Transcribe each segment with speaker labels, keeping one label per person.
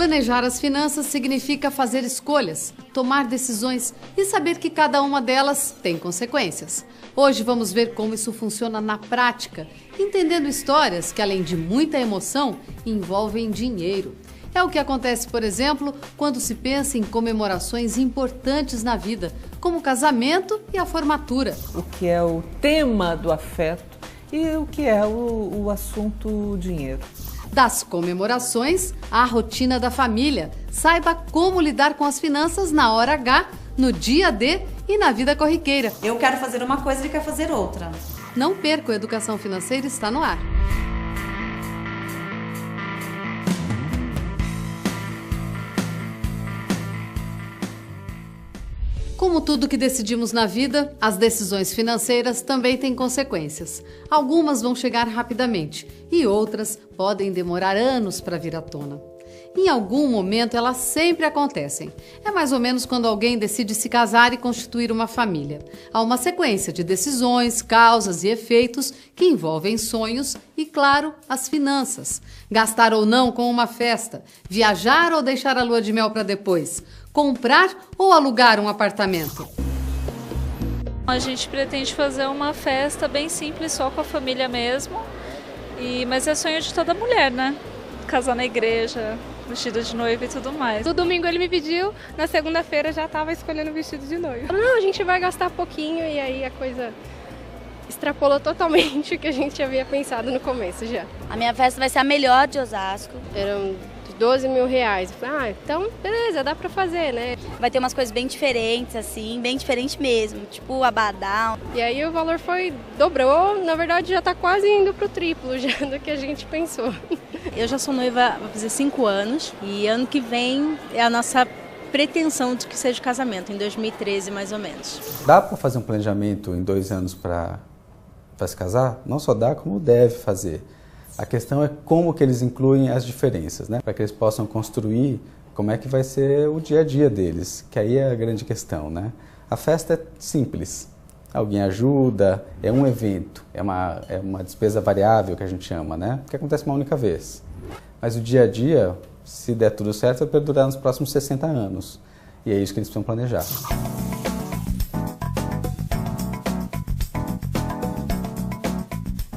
Speaker 1: Planejar as finanças significa fazer escolhas, tomar decisões e saber que cada uma delas tem consequências. Hoje vamos ver como isso funciona na prática, entendendo histórias que, além de muita emoção, envolvem dinheiro. É o que acontece, por exemplo, quando se pensa em comemorações importantes na vida, como o casamento e a formatura.
Speaker 2: O que é o tema do afeto e o que é o assunto dinheiro.
Speaker 1: Das comemorações à rotina da família. Saiba como lidar com as finanças na hora H, no dia D e na vida corriqueira.
Speaker 3: Eu quero fazer uma coisa e ele quer fazer outra.
Speaker 1: Não perca, o Educação Financeira está no ar. Como tudo que decidimos na vida, as decisões financeiras também têm consequências. Algumas vão chegar rapidamente e outras podem demorar anos para vir à tona. Em algum momento, elas sempre acontecem. É mais ou menos quando alguém decide se casar e constituir uma família. Há uma sequência de decisões, causas e efeitos que envolvem sonhos e, claro, as finanças. Gastar ou não com uma festa, viajar ou deixar a lua de mel para depois, comprar ou alugar um apartamento.
Speaker 4: A gente pretende fazer uma festa bem simples, só com a família mesmo. Mas é sonho de toda mulher, né? Casar na igreja, vestido de noiva e tudo mais.
Speaker 5: No domingo ele me pediu, na segunda-feira já estava escolhendo o vestido de noiva. Não, a gente vai gastar pouquinho e aí a coisa extrapolou totalmente o que a gente havia pensado no começo já.
Speaker 6: A minha festa vai ser a melhor de Osasco.
Speaker 5: Eram 12 mil reais. Então beleza, dá pra fazer, né?
Speaker 6: Vai ter umas coisas bem diferentes, assim, bem diferente mesmo, tipo abadá.
Speaker 5: E aí o valor dobrou, na verdade já tá quase indo pro triplo já do que a gente pensou.
Speaker 7: Eu já sou noiva, vai fazer 5 anos e ano que vem é a nossa pretensão de que seja casamento, em 2013 mais ou menos.
Speaker 8: Dá para fazer um planejamento em 2 anos para se casar? Não só dá, como deve fazer. A questão é como que eles incluem as diferenças, né? Para que eles possam construir como é que vai ser o dia a dia deles, que aí é a grande questão, né? A festa é simples, alguém ajuda, é um evento, é uma despesa variável que a gente chama, né? Que acontece uma única vez. Mas o dia a dia, se der tudo certo, vai perdurar nos próximos 60 anos. E é isso que eles precisam planejar.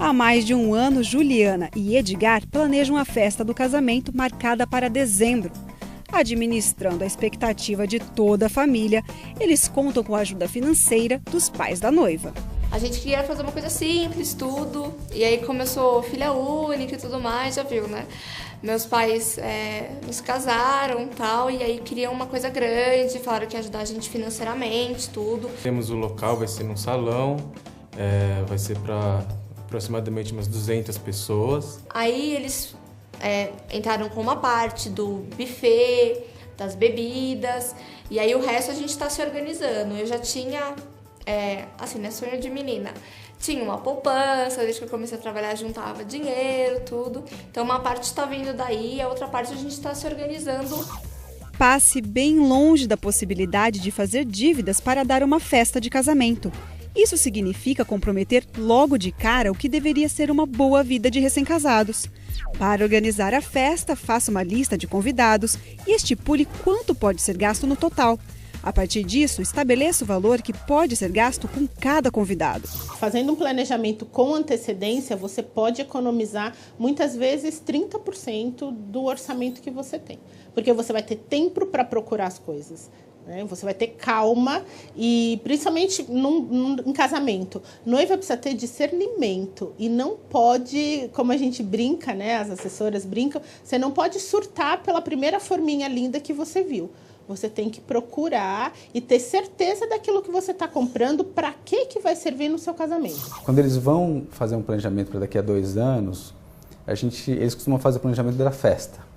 Speaker 9: Há mais de um ano, Juliana e Edgar planejam a festa do casamento marcada para dezembro. Administrando a expectativa de toda a família, eles contam com a ajuda financeira dos pais da noiva.
Speaker 10: A gente queria fazer uma coisa simples, tudo, e aí como eu sou filha única e tudo mais, já viu, né? Meus pais nos casaram e tal, e aí queriam uma coisa grande, falaram que ia ajudar a gente financeiramente, tudo.
Speaker 11: Temos o local, vai ser num salão, vai ser para aproximadamente umas 200 pessoas.
Speaker 10: Aí eles entraram com uma parte do buffet, das bebidas, e aí o resto a gente está se organizando. Eu já tinha, assim, né, sonho de menina. Tinha uma poupança, desde que eu comecei a trabalhar juntava dinheiro, tudo. Então uma parte está vindo daí, a outra parte a gente está se organizando.
Speaker 9: Passe bem longe da possibilidade de fazer dívidas para dar uma festa de casamento. Isso significa comprometer logo de cara o que deveria ser uma boa vida de recém-casados. Para organizar a festa, faça uma lista de convidados e estipule quanto pode ser gasto no total. A partir disso, estabeleça o valor que pode ser gasto com cada convidado.
Speaker 12: Fazendo um planejamento com antecedência, você pode economizar muitas vezes 30% do orçamento que você tem. Porque você vai ter tempo para procurar as coisas. Você vai ter calma e, principalmente em casamento, noiva precisa ter discernimento e não pode, como a gente brinca, né, as assessoras brincam, você não pode surtar pela primeira forminha linda que você viu. Você tem que procurar e ter certeza daquilo que você está comprando, para que vai servir no seu casamento.
Speaker 8: Quando eles vão fazer um planejamento para daqui a 2 anos, eles costumam fazer o planejamento da festa.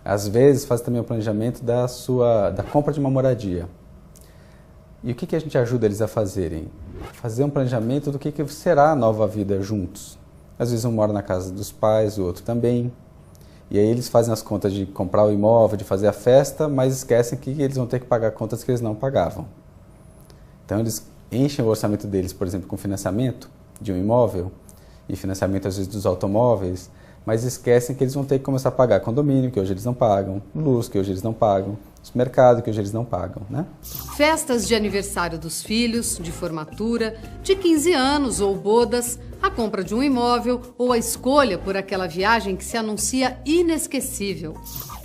Speaker 8: Às vezes faz também o planejamento da compra de uma moradia. E o que a gente ajuda eles a fazerem? Fazer um planejamento do que será a nova vida juntos. Às vezes um mora na casa dos pais, o outro também. E aí eles fazem as contas de comprar o imóvel, de fazer a festa, mas esquecem que eles vão ter que pagar contas que eles não pagavam. Então eles enchem o orçamento deles, por exemplo, com financiamento de um imóvel, e financiamento às vezes dos automóveis, mas esquecem que eles vão ter que começar a pagar condomínio, que hoje eles não pagam, luz, que hoje eles não pagam, supermercado, que hoje eles não pagam, né?
Speaker 1: Festas de aniversário dos filhos, de formatura, de 15 anos ou bodas, a compra de um imóvel ou a escolha por aquela viagem que se anuncia inesquecível.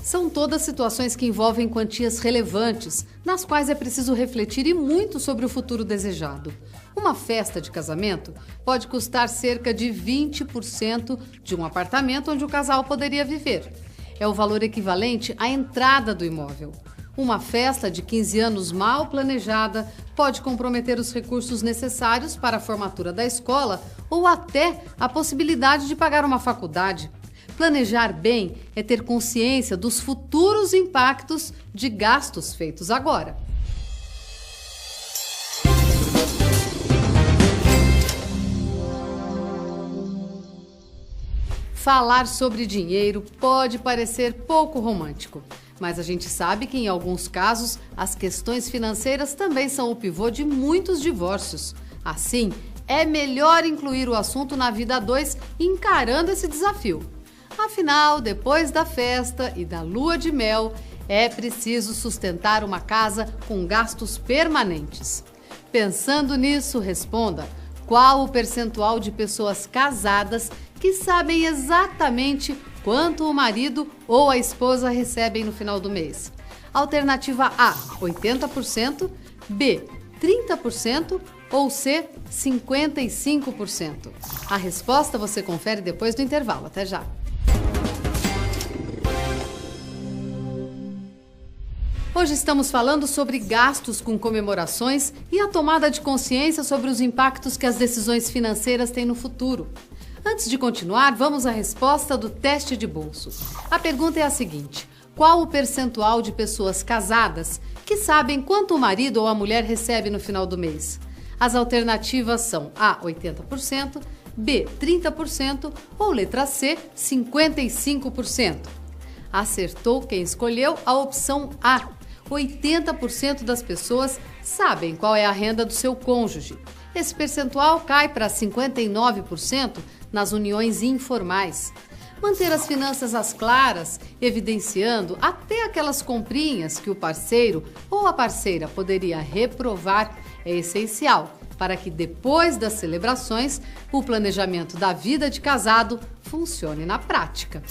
Speaker 1: São todas situações que envolvem quantias relevantes, nas quais é preciso refletir e muito sobre o futuro desejado. Uma festa de casamento pode custar cerca de 20% de um apartamento onde o casal poderia viver. É o valor equivalente à entrada do imóvel. Uma festa de 15 anos mal planejada pode comprometer os recursos necessários para a formatura da escola ou até a possibilidade de pagar uma faculdade. Planejar bem é ter consciência dos futuros impactos de gastos feitos agora. Falar sobre dinheiro pode parecer pouco romântico, mas a gente sabe que em alguns casos as questões financeiras também são o pivô de muitos divórcios. Assim, é melhor incluir o assunto na vida a dois encarando esse desafio. Afinal, depois da festa e da lua de mel, é preciso sustentar uma casa com gastos permanentes. Pensando nisso, responda: qual o percentual de pessoas casadas que sabem exatamente quanto o marido ou a esposa recebem no final do mês? Alternativa A, 80%, B, 30% ou C, 55%. A resposta você confere depois do intervalo. Até já! Hoje estamos falando sobre gastos com comemorações e a tomada de consciência sobre os impactos que as decisões financeiras têm no futuro. Antes de continuar, vamos à resposta do teste de bolso. A pergunta é a seguinte: qual o percentual de pessoas casadas que sabem quanto o marido ou a mulher recebe no final do mês? As alternativas são A, 80%, B, 30% ou letra C, 55%. Acertou quem escolheu a opção A. 80% das pessoas sabem qual é a renda do seu cônjuge. Esse percentual cai para 59% nas uniões informais. Manter as finanças às claras, evidenciando até aquelas comprinhas que o parceiro ou a parceira poderia reprovar, é essencial para que depois das celebrações, o planejamento da vida de casado funcione na prática.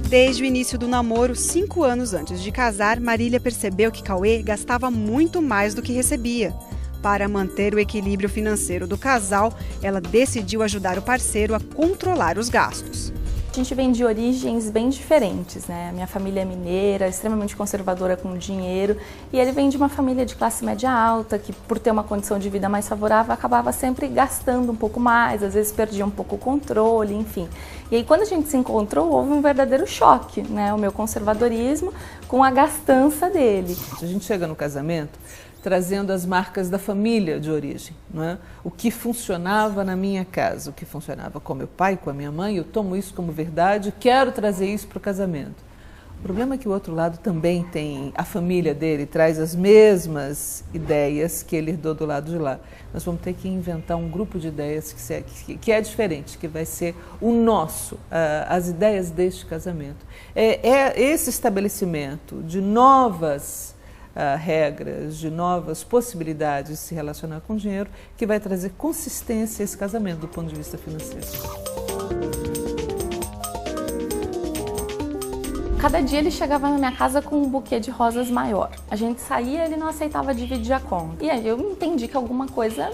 Speaker 9: Desde o início do namoro, 5 anos antes de casar, Marília percebeu que Cauê gastava muito mais do que recebia. Para manter o equilíbrio financeiro do casal, ela decidiu ajudar o parceiro a controlar os gastos.
Speaker 13: A gente vem de origens bem diferentes, né? A minha família é mineira, extremamente conservadora com dinheiro, e ele vem de uma família de classe média alta, que por ter uma condição de vida mais favorável, acabava sempre gastando um pouco mais, às vezes perdia um pouco o controle, enfim. E aí quando a gente se encontrou, houve um verdadeiro choque, né? O meu conservadorismo com a gastança dele.
Speaker 2: A gente chega no casamento trazendo as marcas da família de origem, não é? O que funcionava na minha casa, o que funcionava com meu pai, com a minha mãe, eu tomo isso como verdade, quero trazer isso para o casamento. O problema é que o outro lado também tem, a família dele traz as mesmas ideias que ele herdou do lado de lá. Nós vamos ter que inventar um grupo de ideias que é diferente, que vai ser o nosso, as ideias deste casamento. É esse estabelecimento de novas regras, de novas possibilidades de se relacionar com o dinheiro, que vai trazer consistência a esse casamento do ponto de vista financeiro.
Speaker 13: Cada dia ele chegava na minha casa com um buquê de rosas maior. A gente saía, ele não aceitava dividir a conta. E aí eu entendi que alguma coisa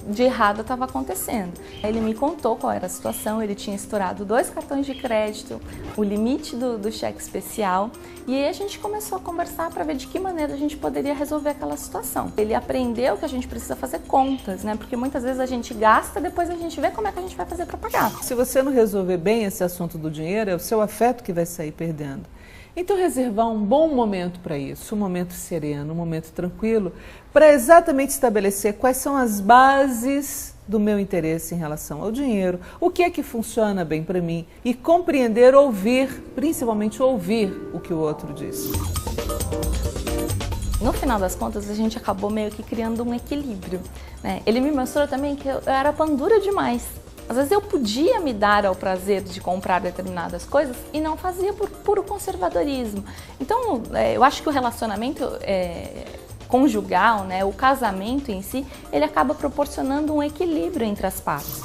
Speaker 13: de errado estava acontecendo. Ele me contou qual era a situação, ele tinha estourado 2 cartões de crédito, o limite do cheque especial, e aí a gente começou a conversar para ver de que maneira a gente poderia resolver aquela situação. Ele aprendeu que a gente precisa fazer contas, né? Porque muitas vezes a gente gasta, depois a gente vê como é que a gente vai fazer para pagar.
Speaker 2: Se você não resolver bem esse assunto do dinheiro, é o seu afeto que vai sair perdendo. Então reservar um bom momento para isso, um momento sereno, um momento tranquilo, para exatamente estabelecer quais são as bases do meu interesse em relação ao dinheiro, o que é que funciona bem para mim e compreender, ouvir, principalmente ouvir o que o outro diz.
Speaker 13: No final das contas, a gente acabou meio que criando um equilíbrio, né? Ele me mostrou também que eu era pandura demais. Às vezes eu podia me dar ao prazer de comprar determinadas coisas e não fazia por puro conservadorismo. Então, eu acho que o relacionamento conjugal, né, o casamento em si, ele acaba proporcionando um equilíbrio entre as partes.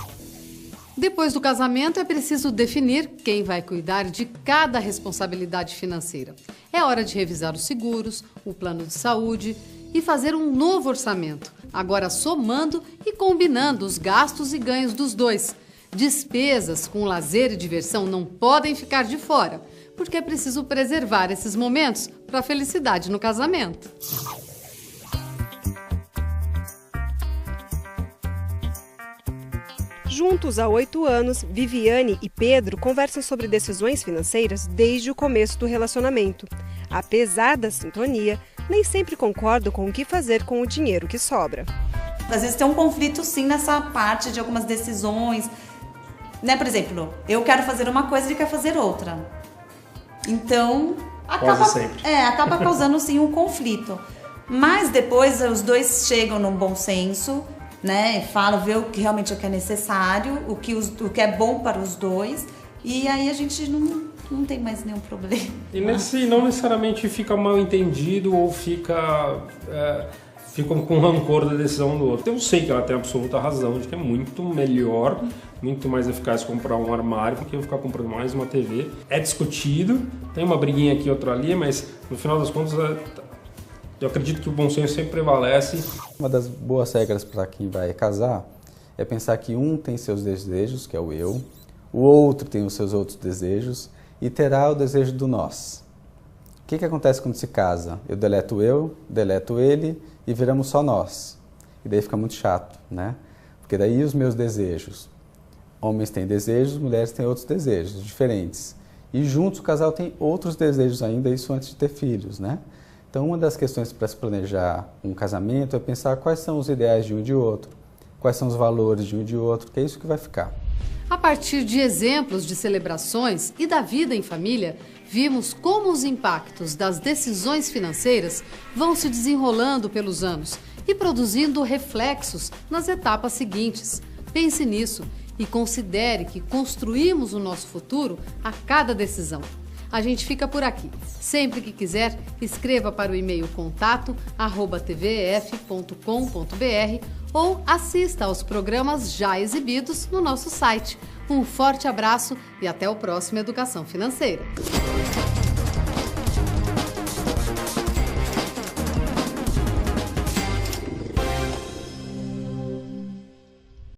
Speaker 1: Depois do casamento, é preciso definir quem vai cuidar de cada responsabilidade financeira. É hora de revisar os seguros, o plano de saúde e fazer um novo orçamento, agora somando e combinando os gastos e ganhos dos dois. Despesas com lazer e diversão não podem ficar de fora, porque é preciso preservar esses momentos para a felicidade no casamento.
Speaker 9: Juntos há 8 anos, Viviane e Pedro conversam sobre decisões financeiras desde o começo do relacionamento. Apesar da sintonia, nem sempre concordam com o que fazer com o dinheiro que sobra.
Speaker 3: Às vezes tem um conflito sim nessa parte de algumas decisões, né? Por exemplo, eu quero fazer uma coisa e ele quer fazer outra. Então, acaba causando sim um conflito. Mas depois os dois chegam num bom senso, né? Falam, vê o que realmente é necessário, o que é bom para os dois, e aí a gente não tem mais nenhum problema.
Speaker 14: E não necessariamente fica mal entendido ou ficam com rancor da decisão do outro. Eu sei que ela tem absoluta razão de que é muito melhor, muito mais eficaz comprar um armário do que eu ficar comprando mais uma TV. É discutido, tem uma briguinha aqui, outra ali, mas no final das contas eu acredito que o bom senso sempre prevalece.
Speaker 8: Uma das boas regras para quem vai casar é pensar que um tem seus desejos, que é o eu, o outro tem os seus outros desejos e terá o desejo do nós. O que acontece quando se casa? Eu deleto ele e viramos só nós. E daí fica muito chato, né? Porque daí os meus desejos. Homens têm desejos, mulheres têm outros desejos diferentes. E juntos o casal tem outros desejos ainda, isso antes de ter filhos, né? Então, uma das questões para se planejar um casamento é pensar quais são os ideais de um e de outro, quais são os valores de um e de outro, que é isso que vai ficar.
Speaker 1: A partir de exemplos de celebrações e da vida em família, vimos como os impactos das decisões financeiras vão se desenrolando pelos anos e produzindo reflexos nas etapas seguintes. Pense nisso e considere que construímos o nosso futuro a cada decisão. A gente fica por aqui. Sempre que quiser, escreva para o e-mail contato@tvef.com.br ou assista aos programas já exibidos no nosso site. Um forte abraço e até o próximo Educação Financeira.